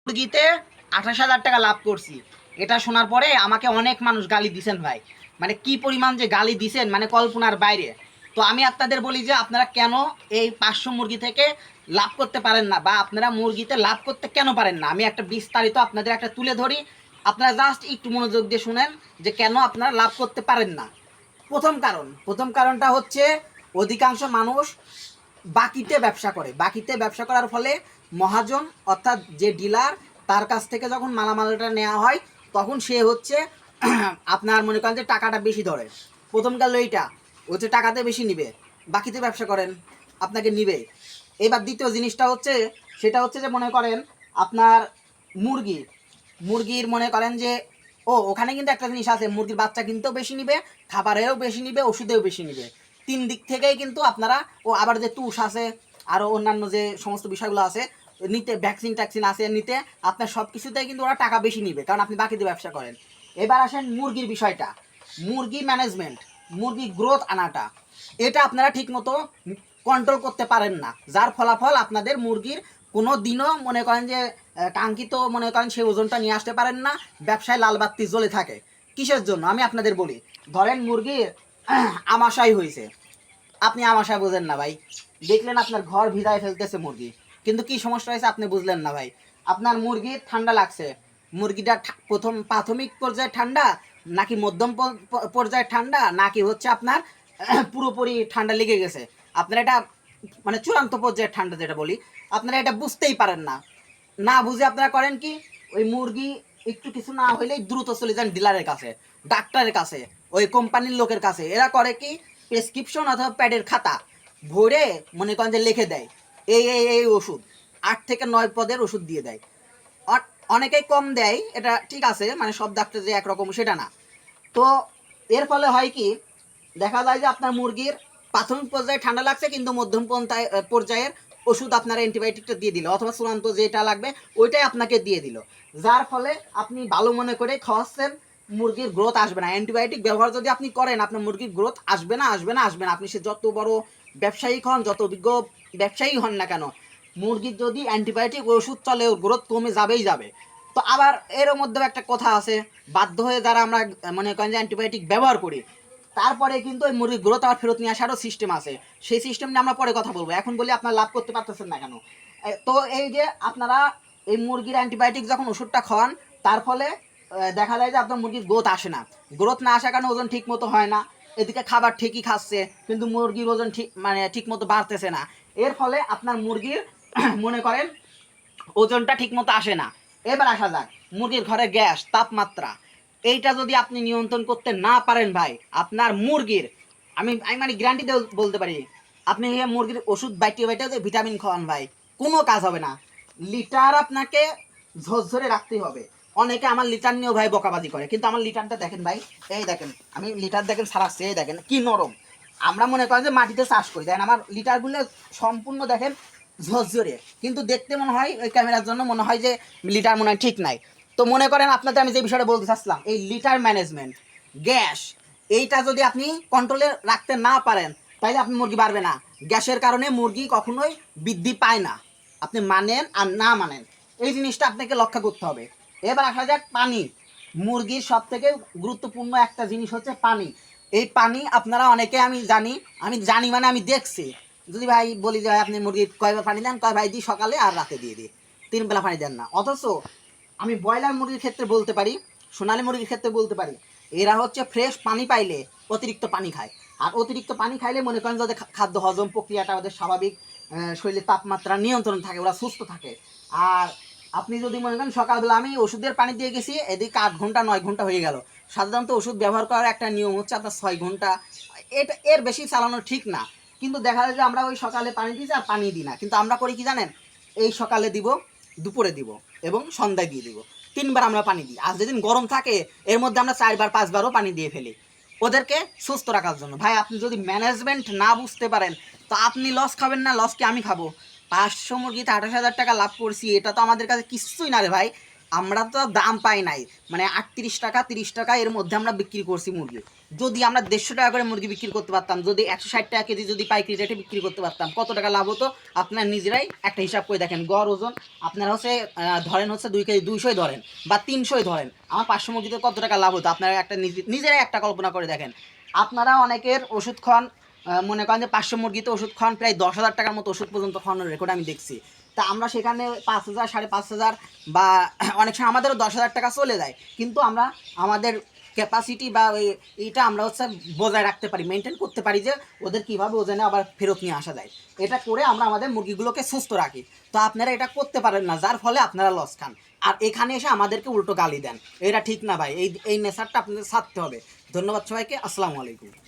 মুরগিতে 28,000 টাকা লাভ করছি। এটা শোনার পরে আমাকে অনেক মানুষ গালি দিছেন ভাই, মানে কি পরিমাণ যে গালি দিছেন মানে কল্পনার বাইরে। তো আমি আপনাদের বলি যে আপনারা কেন এই 500 মুরগি থেকে লাভ করতে পারেন না, বা আপনারা মুরগিতে লাভ করতে কেন পারেন না, আমি একটা বিস্তারিত আপনাদের একটা তুলে ধরি। আপনারা জাস্ট একটু মনোযোগ দিয়ে শুনেন যে কেন আপনারা লাভ করতে পারেন না। প্রথম কারণটা হচ্ছে অধিকাংশ মানুষ বাকিতে ব্যবসা করে। বাকিতে ব্যবসা করার ফলে মহাজন অর্থাৎ যে ডিলার, তার কাছ থেকে যখন মালামালটা নেওয়া হয় তখন সে হচ্ছে আপনার মনে করেন যে টাকাটা বেশি ধরে। প্রথম গেল এইটা হচ্ছে টাকাতে বেশি নিবে, বাকিতে ব্যবসা করেন আপনাকে নিবে। এবার দ্বিতীয় জিনিসটা হচ্ছে সেটা হচ্ছে যে মনে করেন আপনার মুরগির মনে করেন যে ওখানে কিন্তু একটা জিনিস আছে, মুরগির বাচ্চা কিনতেও বেশি নিবে, খাবারেও বেশি নিবে, ওষুধেও বেশি নিবে। তিন দিক থেকেই কিন্তু আপনারা আবার যে তুষ আছে আরও অন্যান্য যে সমস্ত বিষয়গুলো আছে নিতে, ভ্যাকসিন ট্যাকসিন আছে নিতে, আপনার সব কিছুতেই কিন্তু ওরা টাকা বেশি নিবে, কারণ আপনি বাকিতে ব্যবসা করেন। এবার আসেন মুরগির বিষয়টা, মুরগি ম্যানেজমেন্ট, মুরগি গ্রোথ আনাটা, এটা আপনারা ঠিকমতো কন্ট্রোল করতে পারেন না, যার ফলাফল আপনাদের মুরগির কোনো দিনও মনে করেন যে কাঙ্ক্ষিত মনে করেন সেই ওজনটা নিয়ে আসতে পারেন না, ব্যবসায় লাল বাতি জ্বলে থাকে। কিসের জন্য আমি আপনাদের বলি, ধরেন মুরগির আমাশয় হয়েছে, আপনি আমাশয় বোঝেন না ভাই, দেখলেন আপনার ঘর ভিজায় ফেলতেছে মুরগি, কিন্তু কি সমস্যা হয়েছে আপনি বুঝলেন না ভাই। আপনার মুরগির ঠান্ডা লাগছে, মুরগিটা প্রাথমিক পর্যায়ে ঠান্ডা নাকি মধ্যম পর্যায়ে ঠান্ডা নাকি হচ্ছে আপনার পুরোপুরি ঠান্ডা লেগে গেছে, আপনারা এটা মানে চূড়ান্ত পর্যায়ের ঠান্ডা যেটা বলি, আপনারা এটা বুঝতেই পারেন না। না বুঝে আপনারা করেন কি, ওই মুরগি একটু কিছু না হইলেই দ্রুত চলে যান ডিলারের কাছে, ডাক্তারের কাছে, ওই কোম্পানির লোকের কাছে। এরা করে কি, প্রেসক্রিপশন অথবা প্যাডের খাতা ভরে মনে করেন যে লিখে দেয় এই ওষুধ, 8 থেকে 9 পদের ওষুধ দিয়ে দেয়। অনেকেই কম দেয়, এটা ঠিক আছে, মানে সব ডাক্তার যে একরকম সেটা না। তো এর ফলে হয় কি, দেখা যায় যে আপনার মুরগির প্রাথমিক পর্যায়ে ঠান্ডা লাগছে কিন্তু মধ্যম পর্যায়ের ওষুধ আপনার অ্যান্টিবায়োটিকটা দিয়ে দিল, অথবা চূড়ান্ত যেটা লাগবে ওইটাই আপনাকে দিয়ে দিল, যার ফলে আপনি ভালো মনে করে খাওয়াচ্ছেন, মুরগির গ্রোথ আসবে না। অ্যান্টিবায়োটিক ব্যবহার যদি আপনি করেন আপনার মুরগির গ্রোথ আসবে না, আসবে না, আসবে না। আপনি সে যত বড় ব্যবসায়িক হন, যত অভিজ্ঞ ব্যবসায়ী হন না কেন, মুরগির যদি অ্যান্টিবায়োটিক ওষুধ চলে ওর গ্রোথ কমে যাবেই যাবে। তো আবার এর মধ্যেও একটা কথা আছে, বাধ্য হয়ে যারা আমরা মনে করেন যে অ্যান্টিবায়োটিক ব্যবহার করি, তারপরে কিন্তু ওই মুরগির গ্রোথ আবার ফেরত নিয়ে আসারও সিস্টেম আছে। সেই সিস্টেম নিয়ে আমরা পরে কথা বলবো, এখন বলি আপনারা লাভ করতে পারতেছেন না কেন। তো এই যে আপনারা এই মুরগির অ্যান্টিবায়োটিক যখন ওষুধটা খাওয়ান, তার ফলে দেখা যায় যে আপনার মুরগির গ্রোথ আসে না। গ্রোথ না আসার কারণে ওজন ঠিক মতো হয় না, এদিকে খাবার ঠিকই খাচ্ছে কিন্তু মুরগির ওজন ঠিক মানে ঠিক মতো বাড়তেছে না। এর ফলে আপনার মুরগির মনে করেন ওজনটা ঠিক মতো আসে না। এবার আসা যাক মুরগির ঘরে গ্যাস, তাপমাত্রা, এইটা যদি আপনি নিয়ন্ত্রণ করতে না পারেন ভাই, আপনার মুরগির আমি আমি মানে গ্যারান্টি দিয়ে বলতে পারি, আপনি মুরগির ওষুধ বাইটে বাইটে যে ভিটামিন খাওয়ান ভাই, কোনো কাজ হবে না। লিটার আপনাকে ঝরঝরে রাখতেই হবে। অনেকে আমার লিটার নিয়েও ভাই বকাবাজি করে, কিন্তু আমার লিটারটা দেখেন ভাই, এই দেখেন আমি লিটার দেখেন সারাচ্ছি, এই দেখেন কি নরম। আমরা মনে করেন যে মাটিতে চাষ করি, দেখেন আমার লিটারগুলো সম্পূর্ণ দেখেন ঝরঝরে, কিন্তু দেখতে মনে হয় ওই ক্যামেরার জন্য মনে হয় যে লিটার মনে হয় ঠিক নাই। তো মনে করেন আপনাদের আমি যে বিষয়টা বলতে চাচ্ছিলাম, এই লিটার ম্যানেজমেন্ট, গ্যাস, এইটা যদি আপনি কন্ট্রোলে রাখতে না পারেন তাহলে আপনি মুরগি বাড়বে না। গ্যাসের কারণে মুরগি কখনোই বৃদ্ধি পায় না, আপনি মানেন আর না মানেন, এই জিনিসটা আপনাকে লক্ষ্য করতে হবে। এবার আসা যাক পানি, মুরগির সব থেকে গুরুত্বপূর্ণ একটা জিনিস হচ্ছে পানি। এই পানি আপনারা অনেকে আমি জানি মানে আমি দেখছি, যদি ভাই বলি যে ভাই আপনি মুরগির কয়বার পানি দেন, কয় ভাই দিই সকালে আর রাতে দিয়ে দিই, 3 বেলা পানি দেন না। অথচ আমি ব্রয়লার মুরগির ক্ষেত্রে বলতে পারি, সোনালী মুরগির ক্ষেত্রে বলতে পারি, এরা হচ্ছে ফ্রেশ পানি পাইলে অতিরিক্ত পানি খায়। আর অতিরিক্ত পানি খাইলে মনে করেন যে ওদের খাদ্য হজম প্রক্রিয়াটা, ওদের স্বাভাবিক শরীরের তাপমাত্রা নিয়ন্ত্রণ থাকে, ওরা সুস্থ থাকে। আর আপনি যদি মনে করেন সকালবেলা আমি ওষুধের পানি দিয়ে গেছি, এদিকে 8 ঘন্টা 9 ঘন্টা হয়ে গেল, সাধারণত ওষুধ ব্যবহার করার একটা নিয়ম হচ্ছে আপনার 6 ঘন্টা, এটা এর বেশি চালানো ঠিক না। কিন্তু দেখা যায় যে আমরা ওই সকালে পানি দিয়েছি আর পানি দিই না, কিন্তু আমরা করি কি জানেন, এই সকালে দিব, দুপুরে দিব এবং সন্ধ্যায় দিয়ে দিব, 3 বার আমরা পানি দিই। আর যেদিন গরম থাকে এর মধ্যে আমরা 4 বার 5 বারও পানি দিয়ে ফেলি ওদেরকে সুস্থ রাখার জন্য। ভাই আপনি যদি ম্যানেজমেন্ট না বুঝতে পারেন তো আপনি লস খাবেন না, লস কি আমি খাবো। 500 মুরগিতে 28,000 টাকা লাভ করছি, এটা তো আমাদের কাছে কিছুই না রে ভাই। আমরা তো দাম পাই নাই, মানে 38 টাকা 30 টাকা এর মধ্যে আমরা বিক্রি করছি মুরগি। যদি আমরা 150 টাকা করে মুরগি বিক্রি করতে পারতাম, যদি 160 টাকা কেজি যদি পাইকারি রেটে বিক্রি করতে পারতাম, কত টাকা লাভ হতো আপনার নিজেরাই একটা হিসাব করে দেখেন। গড় ওজন আপনারা হচ্ছে ধরেন হচ্ছে 2 কেজি 200 ধরেন বা 300 ধরেন, আমার 500 মুরগিতে কত টাকা লাভ হতো আপনারা একটা নিজেরাই একটা কল্পনা করে দেখেন। আপনারা অনেকের ওষুধ খান, মনে করেন যে 500 মুরগিতে ওষুধ খান প্রায় 10,000 টাকার মতো ওষুধ পর্যন্ত খাওয়ানোর রেকর্ড আমি দেখছি। তা আমরা সেখানে 5,000 5,500 বা অনেক সময় আমাদেরও 10,000 টাকা চলে যায়, কিন্তু আমরা আমাদের ক্যাপাসিটি বা এইটা আমরা হচ্ছে বজায় রাখতে পারি, মেনটেন করতে পারি যে ওদের কীভাবে ওজনে আবার ফেরত নিয়ে আসা যায়। এটা করে আমরা আমাদের মুরগিগুলোকে সুস্থ রাখি। তো আপনারা এটা করতে পারেন না, যার ফলে আপনারা লস খান, আর এখানে এসে আমাদেরকে উল্টো গালি দেন। এটা ঠিক না ভাই, এই নেশারটা আপনাদের ছাড়তে হবে। ধন্যবাদ সবাইকে, আসসালামু আলাইকুম।